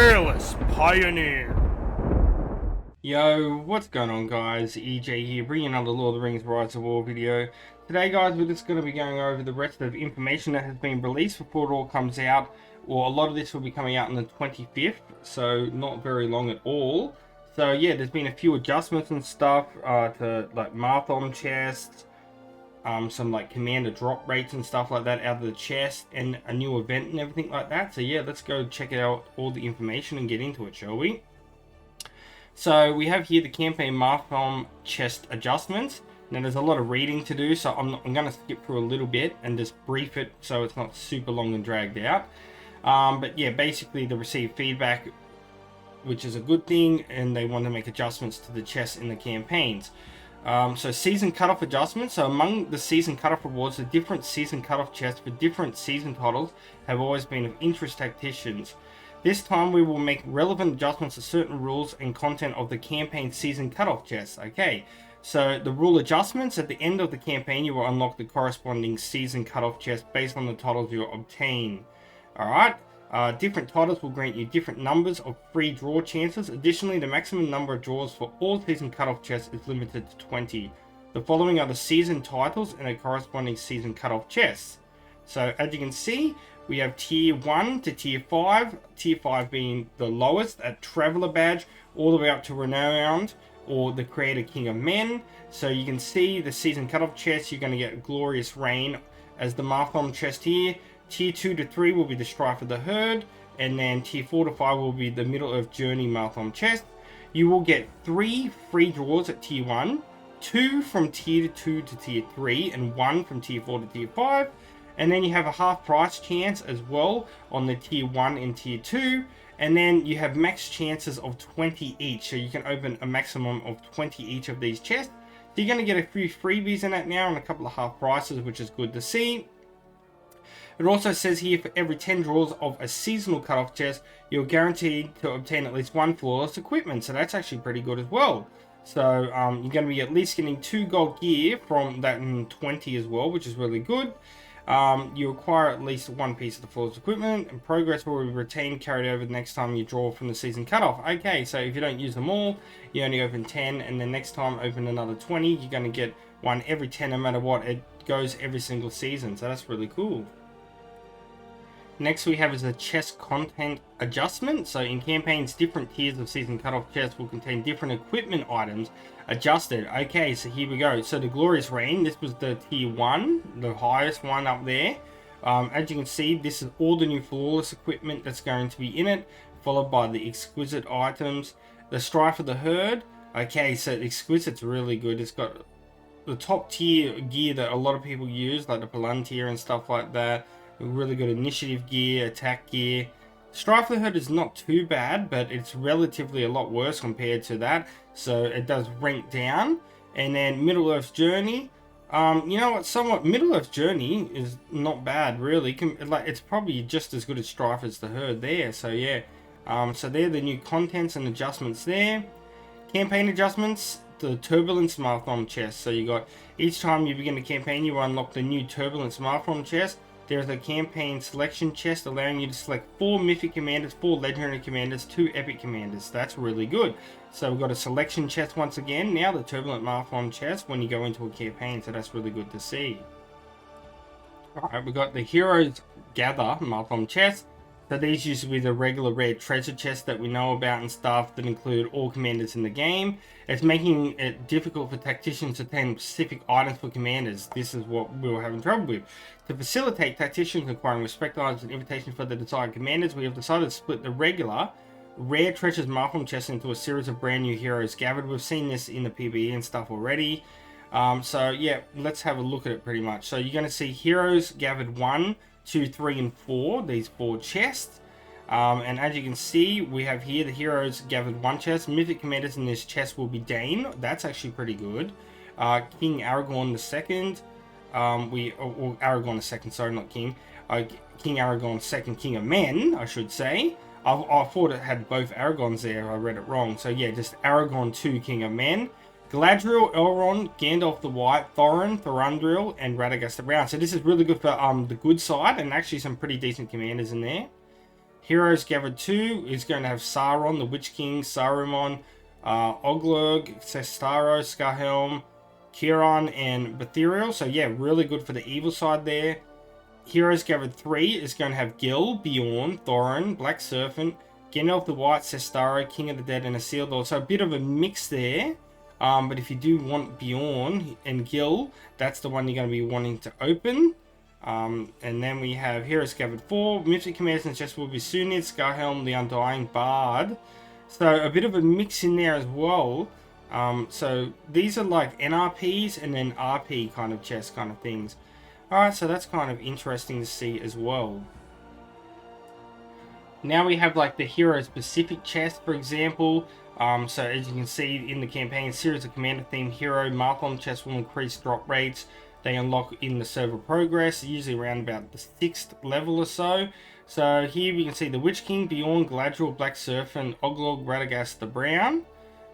fearless pioneer. Yo, what's going on guys? EJ here, bringing another Lord of the Rings Rise of War video. Today guys, we're just going to be going over the rest of information that has been released before it all comes out. Well, a lot of this will be coming out on the 25th, so not very long at all. So yeah, there's been a few adjustments and stuff to like mathom chests, some like commander drop rates and stuff like that out of the chest, and a new event and everything like that. So yeah, let's go check out all the information and get into it, shall we? So we have here the campaign mathom chest adjustments. Now there's a lot of reading to do, so I'm going to skip through a little bit and just brief it so it's not super long and dragged out. But yeah, basically they received feedback, which is a good thing, and they want to make adjustments to the chests in the campaigns. So season cutoff adjustments. So among the season cutoff rewards, the different season cutoff chests for different season titles have always been of interest to tacticians. This time we will make relevant adjustments to certain rules and content of the campaign season cutoff chests. Okay, so the rule adjustments: at the end of the campaign you will unlock the corresponding season cutoff chest based on the titles you obtain. Alright, different titles will grant you different numbers of free draw chances. Additionally, the maximum number of draws for all season cutoff chests is limited to 20. The following are the season titles and their corresponding season cutoff chests. So as you can see, we have tier 1 to tier 5, tier 5 being the lowest at Traveler Badge, all the way up to Renowned or the Creator King of Men. So you can see the season cutoff chest, you're going to get Glorious Reign as the mathom chest here. Tier 2 to 3 will be the Strife of the Herd, and then tier 4 to 5 will be the Middle Earth Journey mathom chest. You will get 3 free draws at tier 1, 2 from tier 2 to tier 3, and 1 from tier 4 to tier 5. And then you have a half price chance as well on the tier 1 and tier 2. And then you have max chances of 20 each. So you can open a maximum of 20 each of these chests. So you're going to get a few freebies in it now and a couple of half prices, which is good to see. It also says here for every 10 draws of a seasonal cutoff chest, you're guaranteed to obtain at least 1 flawless equipment. So that's actually pretty good as well. So you're going to be at least getting 2 gold gear from that in 20 as well, which is really good. You acquire at least 1 piece of the flawless equipment, and progress will be retained, carried over the next time you draw from the season cutoff. Okay, so if you don't use them all, you only open 10, and then next time open another 20. You're going to get 1 every 10 no matter what. It goes every single season, so that's really cool. Next we have is the chest content adjustment. So in campaigns, different tiers of season cutoff chests will contain different equipment items adjusted. Okay, so here we go. So the Glorious Reign, this was the tier 1, the highest one up there. As you can see, this is all the new flawless equipment that's going to be in it, followed by the exquisite items. The Strife of the Herd. Okay, so exquisite's really good. It's got the top tier gear that a lot of people use, like the Palantir and stuff like that. Really good initiative gear, attack gear. Strife of the Herd is not too bad, but it's relatively a lot worse compared to that, so it does rank down. And then Middle Earth Journey, you know what, somewhat Middle Earth Journey is not bad really. It's probably just as good as Strife as the Herd there. So yeah, so they're the new contents and adjustments there. Campaign adjustments: the Turbulence mathom chest. So you got, each time you begin the campaign, you unlock the new Turbulence mathom chest. There's a campaign selection chest allowing you to select 4 mythic commanders, 4 legendary commanders, 2 epic commanders. That's really good. So we've got a selection chest once again. Now the Turbulent mathom chest when you go into a campaign. So that's really good to see. Alright, we've got the Heroes Gather mathom chest. So these used to be the regular rare treasure chests that we know about and stuff that include all commanders in the game. It's making it difficult for tacticians to obtain specific items for commanders. This is what we were having trouble with. To facilitate tacticians acquiring respect items and invitations for the desired commanders, we have decided to split the regular rare treasures mathom chest into a series of brand new heroes gathered. We've seen this in the PvE and stuff already. So yeah, let's have a look at it pretty much. So you're going to see heroes gathered 1, 2, 3, and 4, these 4 chests. And as you can see, we have here the heroes gathered 1 chest. Mythic commanders in this chest will be Dane. That's actually pretty good. King Aragorn II. Aragorn II, sorry, not King. King Aragorn II, King of Men, I should say. I thought it had both Aragorns there. I read it wrong. So yeah, just Aragorn II, King of Men. Galadriel, Elrond, Gandalf the White, Thorin, Thranduil, and Radagast the Brown. So this is really good for the good side, and actually some pretty decent commanders in there. Heroes Gathered 2 is going to have Sauron, the Witch King, Saruman, Oglurg, Cestaro, Scarhelm, Kiron, and Betherial. So yeah, really good for the evil side there. Heroes Gathered 3 is going to have Gil, Bjorn, Thorin, Black Serpent, Gandalf the White, Cestaro, King of the Dead, and a Isildur. So a bit of a mix there. But if you do want Bjorn and Gil, that's the one you're going to be wanting to open. And then we have Heroes Gathered 4, Mythic Commanders and Chess will be Sunid, Scarhelm, the Undying Bard. So a bit of a mix in there as well. So these are like NRPs and then RP kind of chess kind of things. Alright, so that's kind of interesting to see as well. Now we have like the hero specific chest, for example. So as you can see in the campaign, series of commander themed hero mathom chests will increase drop rates. They unlock in the server progress, usually around about the 6th level or so. So here we can see the Witch King, Bjorn, Galadriel, Black Serpent, Oglog, Radagast the Brown.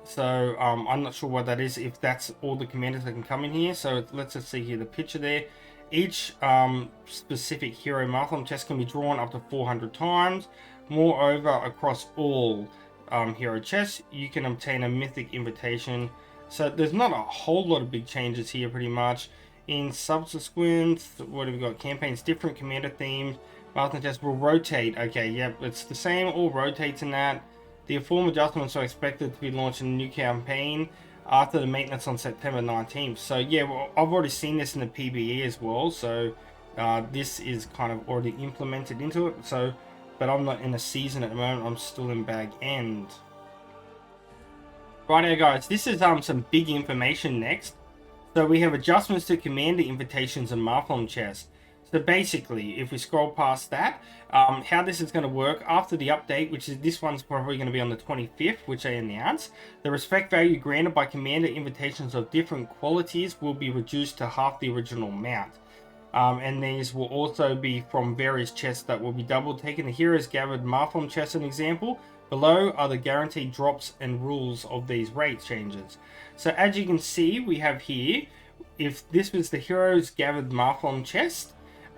So I'm not sure what that is, if that's all the commanders that can come in here. So let's just see here the picture there. Each specific hero mathom chest can be drawn up to 400 times. Moreover, across all hero chests, you can obtain a mythic invitation. So there's not a whole lot of big changes here pretty much. In subsequent, what have we got? Campaigns, different commander themes. Mathom chests will rotate. Okay, yep, it's the same, all rotates in that. The form adjustments are expected to be launched in a new campaign after the maintenance on September 19th. So yeah, well, I've already seen this in the PBE as well. So this is kind of already implemented into it. So, but I'm not in a season at the moment. I'm still in bag end. Righto guys, this is some big information next. So we have adjustments to commander invitations and mathom chests. So basically, if we scroll past that, how this is going to work after the update, which is this one's probably going to be on the 25th, which they announced, the respect value granted by commander invitations of different qualities will be reduced to half the original amount. And these will also be from various chests that will be doubled. Taking the Heroes Gathered mathom chest as an example, below are the guaranteed drops and rules of these rate changes. So as you can see, we have here, if this was the Heroes Gathered mathom chest,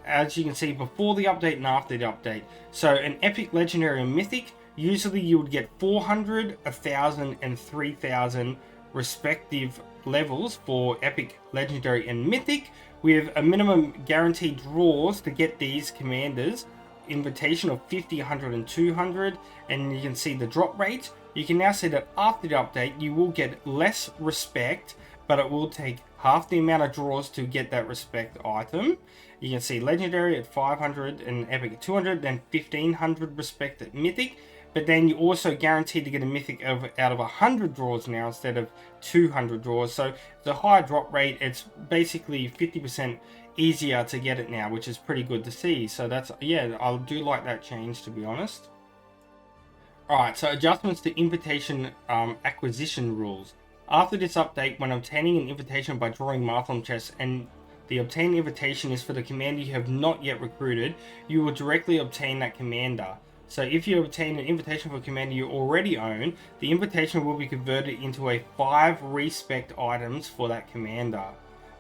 as you can see before the update and after the update. So an epic, legendary, and mythic, usually you would get 400, 1000, and 3000 respective levels for epic, legendary, and mythic, with a minimum guaranteed draws to get these commanders invitation of 50, 100, and 200. And you can see the drop rate. You can now see that after the update you will get less respect, but it will take half the amount of draws to get that respect item. You can see legendary at 500 and epic at 200, then 1500 respect at mythic. But then you also guaranteed to get a mythic out of 100 draws now instead of 200 draws. So it's a higher drop rate. It's basically 50% easier to get it now, which is pretty good to see. So that's, yeah, I do like that change, to be honest. Alright, so adjustments to invitation acquisition rules. After this update, when obtaining an invitation by drawing mathom chests and the obtained invitation is for the commander you have not yet recruited, you will directly obtain that commander. So if you obtain an invitation for a commander you already own, the invitation will be converted into a 5 respect items for that commander.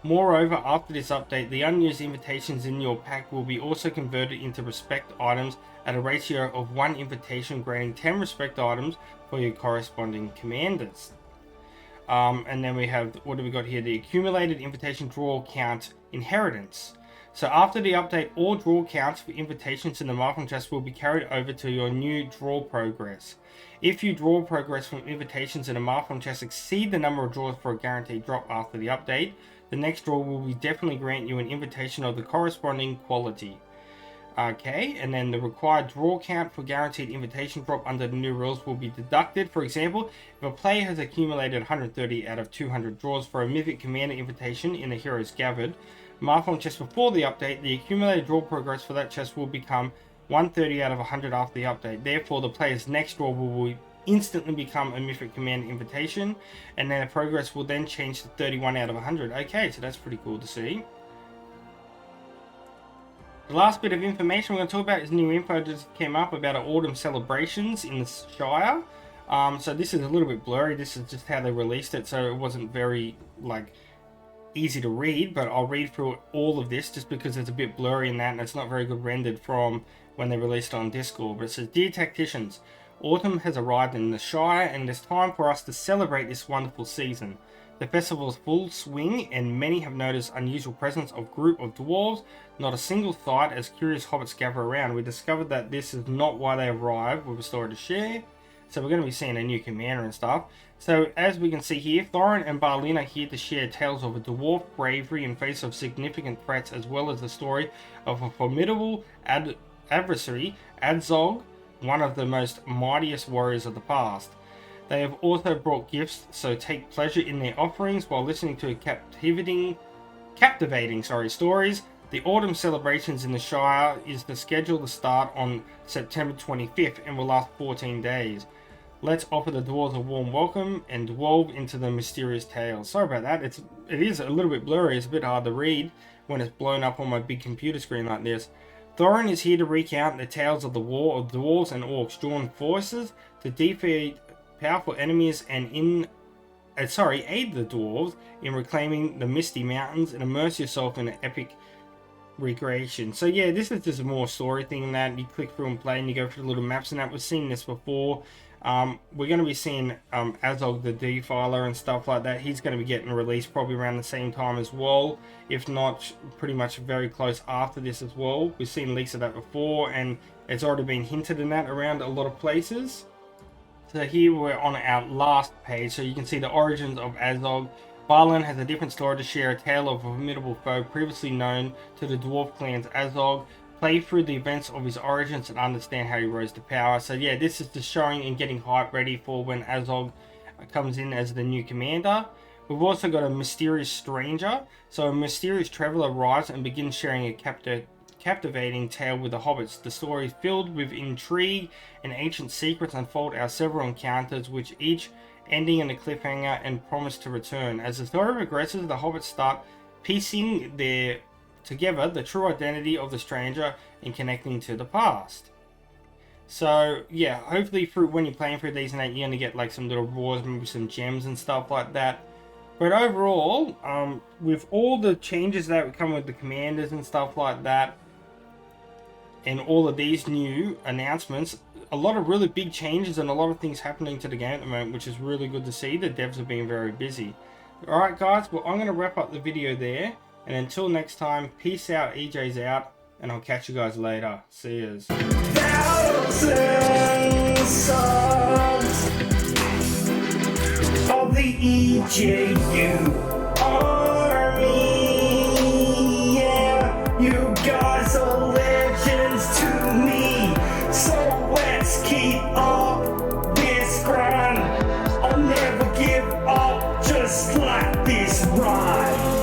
Moreover, after this update, the unused invitations in your pack will be also converted into respect items at a ratio of 1 invitation, granting 10 respect items for your corresponding commanders. And then we have, what do we got here? The accumulated invitation draw count inheritance. So after the update, all draw counts for invitations in the mathom chest will be carried over to your new draw progress. If you draw progress from invitations in a mathom chest exceed the number of draws for a guaranteed drop after the update, the next draw will be definitely grant you an invitation of the corresponding quality. Okay, and then the required draw count for guaranteed invitation drop under the new rules will be deducted. For example, if a player has accumulated 130 out of 200 draws for a mythic commander invitation in the Heroes Gathered mathom chest before the update, the accumulated draw progress for that chest will become 130 out of 100 after the update. Therefore, the player's next draw will instantly become a mythic commander invitation, and then the progress will then change to 31 out of 100. Okay, so that's pretty cool to see. The last bit of information we're going to talk about is new info that just came up about our autumn celebrations in the Shire. So this is a little bit blurry. This is just how they released it, so it wasn't very, like, easy to read, but I'll read through all of this just because it's a bit blurry in that, and it's not very good rendered from when they released it on Discord. But it says, "Dear Tacticians, autumn has arrived in the Shire, and it's time for us to celebrate this wonderful season. The festival is full swing, and many have noticed unusual presence of group of dwarves. Not a single sight as curious hobbits gather around. We discovered that this is not why they arrived with a story to share." So we're going to be seeing a new commander and stuff. So as we can see here, Thorin and Balin are here to share tales of a dwarf bravery in face of significant threats, as well as the story of a formidable adversary, Azog, one of the most mightiest warriors of the past. They have also brought gifts, so take pleasure in their offerings while listening to captivating stories. The autumn celebrations in the Shire is the schedule to start on September 25th and will last 14 days. Let's offer the dwarves a warm welcome and delve into the mysterious tales. Sorry about that. It is a little bit blurry. It's a bit hard to read when it's blown up on my big computer screen like this. Thorin is here to recount the tales of the war of dwarves and orcs, join forces to defeat powerful enemies and aid the dwarves in reclaiming the Misty Mountains and immerse yourself in an epic recreation. So yeah, this is just a more story thing that you click through and play, and you go through the little maps and that. We've seen this before. We're going to be seeing Azog the Defiler and stuff like that. He's going to be getting released probably around the same time as well, if not pretty much very close after this as well. We've seen leaks of that before, and it's already been hinted in that around a lot of places. So here we're on our last page, so you can see the origins of Azog. Balin has a different story to share, a tale of a formidable foe previously known to the dwarf clans Azog. Play through the events of his origins and understand how he rose to power. So yeah, this is just showing and getting hype ready for when Azog comes in as the new commander. We've also got a mysterious stranger. So a mysterious traveler arrives and begins sharing a captivating tale with the hobbits. The story is filled with intrigue and ancient secrets unfold our several encounters, which each ending in a cliffhanger and promise to return. As the story progresses, the hobbits start piecing together the true identity of the stranger and connecting to the past. So yeah, hopefully when you're playing through these and that, you're going to get like some little rewards, maybe some gems and stuff like that. But overall, with all the changes that come with the commanders and stuff like that, and all of these new announcements, a lot of really big changes and a lot of things happening to the game at the moment, which is really good to see. The devs are being very busy. Alright guys, well I'm going to wrap up the video there. And until next time, peace out, EJ's out, and I'll catch you guys later. See yous. Thousands songs of the EJU army. Yeah, you guys are legends to me. So let's keep up this grind. I'll never give up, just like this rhyme.